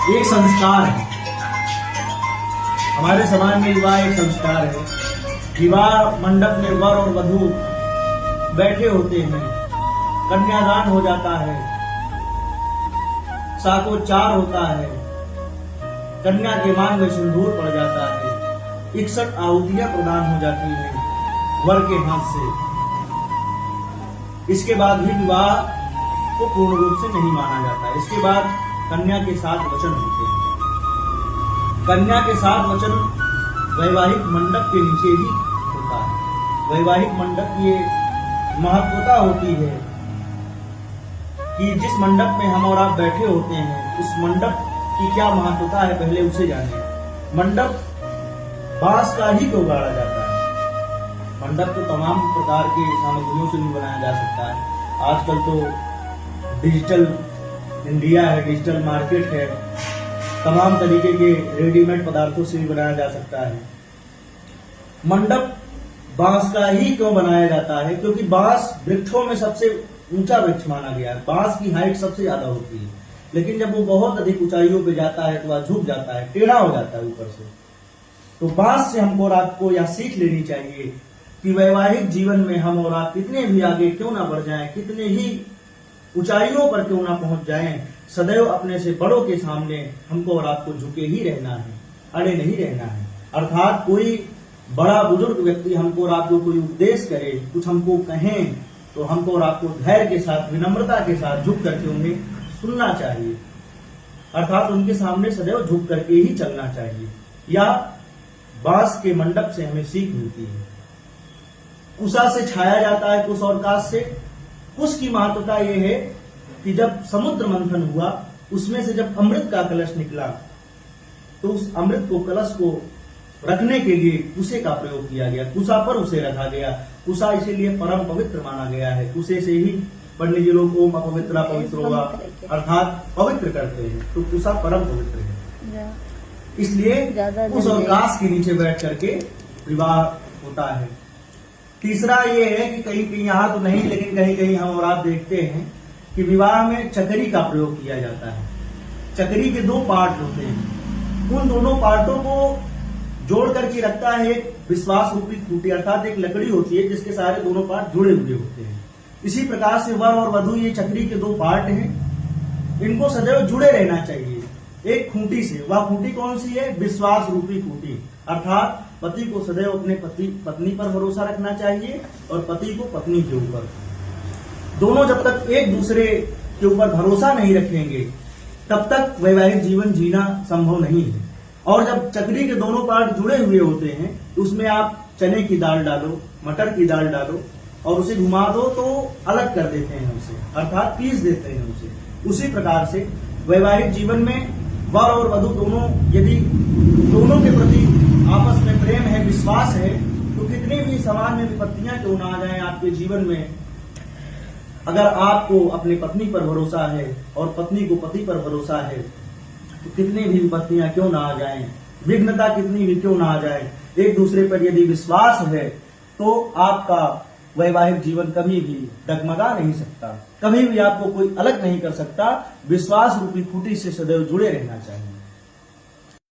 एक संस्कार है। हमारे समाज में विवाह एक संस्कार है। विवाह मंडप में वर और वधू बैठे होते हैं, कन्यादान हो जाता है, शाकोच्चार होता है, कन्या के मांग में सिंदूर पड़ जाता है, 61 आहुतियां प्रदान हो जाती हैं वर के हाथ से। इसके बाद भी विवाह को पूर्ण रूप से नहीं माना जाता। इसके बाद कन्या के 7 वचन होते हैं। कन्या के 7 वचन वैवाहिक मंडप के नीचे ही होता है। वैवाहिक मंडप की महत्वता होती है कि जिस मंडप में हम और आप बैठे होते हैं, उस मंडप की क्या महत्वता है, पहले उसे जानिए। मंडप बांस का ही क्यों गाड़ा जाता है? मंडप तो तमाम प्रकार के सामग्रियों से भी बनाया जा सकता है। आजकल तो डिजिटल इंडिया है, डिजिटल मार्केट है, तमाम तरीके के रेडीमेड पदार्थों से भी बनाया जा सकता है। मंडप बांस का ही क्यों बनाया जाता है? क्योंकि बांस वृक्षों में सबसे ऊंचा वृक्ष माना गया है। बांस की हाइट सबसे ज्यादा होती है, लेकिन जब वो बहुत अधिक ऊंचाइयों पे जाता है तो वह झुक जाता है, टेढ़ा हो जाता है ऊपर से। तो बांस से हमको और आपको यह सीख लेनी चाहिए कि वैवाहिक जीवन में हम और आप कितने भी आगे क्यों ना बढ़ जाएं, कितने ही ऊंचाइयों पर क्यों ना पहुंच जाएं, सदैव अपने से बड़ों के सामने हमको और आपको झुके ही रहना है, अड़े नहीं रहना है। अर्थात कोई बड़ा बुजुर्ग व्यक्ति हमको और आपको कोई उपदेश करे, कुछ हमको कहें, तो हमको और आपको धैर्य के साथ, विनम्रता के साथ झुक करके उन्हें सुनना चाहिए। अर्थात उनके सामने सदैव झुक करके ही चलना चाहिए। या बांस के मंडप से हमें सीख मिलती है। कुशा से छाया जाता है, कुश और काश से। कुश की महत्वता यह है कि जब समुद्र मंथन हुआ, उसमें से जब अमृत का कलश निकला, तो उस अमृत को, कलश को रखने के लिए कुशे का प्रयोग किया गया, कुशा पर उसे रखा गया। कुशा इसीलिए परम पवित्र माना गया है। कुशे से ही पंडित जी लोग ओम अपवित्र पवित्र होगा, अर्थात पवित्र करते हैं, तो कुशा परम पवित्र है। इसलिए कुश और काश के नीचे बैठ करके विवाह होता है। तीसरा ये है कि कहीं कहीं, यहाँ तो नहीं, लेकिन कहीं कहीं हम और आप देखते हैं कि विवाह में चकरी का प्रयोग किया जाता है। चकरी के 2 पार्ट होते हैं। उन दोनों पार्टों को जोड़ करके रखता है एक विश्वास रूपी खूंटी, अर्थात एक लकड़ी होती है जिसके सारे दोनों पार्ट जुड़े हुए होते हैं। इसी प्रकार से वर और वधू ये चकरी के 2 पार्ट हैं। इनको सदैव जुड़े रहना चाहिए एक खूंटी से। वह खूंटी कौन सी है? विश्वास रूपी खूंटी। अर्थात पति को सदैव अपने पत्नी पर भरोसा रखना चाहिए और पति को पत्नी के ऊपर। दोनों जब तक एक दूसरे के ऊपर भरोसा नहीं रखेंगे, तब तक वैवाहिक जीवन जीना संभव नहीं है। और जब चकरी के दोनों पार्ट जुड़े हुए होते हैं, तो उसमें आप चने की दाल डालो, मटर की दाल डालो और उसे घुमा दो तो अलग कर देते हैं उसे, अर्थात पीस देते हैं उसे। उसी प्रकार से वैवाहिक जीवन में वर और वधू दोनों, यदि दोनों के प्रति आपस में प्रेम है, विश्वास है, तो कितनी भी समाज में विपत्तियां क्यों ना आ जाएं आपके जीवन में, अगर आपको अपनी पत्नी पर भरोसा है और पत्नी को पति पर भरोसा है, तो कितनी भी विपत्तियां क्यों ना आ जाएं, विघ्नता कितनी भी क्यों ना आ जाए, एक दूसरे पर यदि विश्वास है, तो आपका वैवाहिक जीवन कभी भी डगमगा नहीं सकता, कभी भी आपको कोई अलग नहीं कर सकता। विश्वास रूपी खूंटी से सदैव जुड़े रहना चाहिए।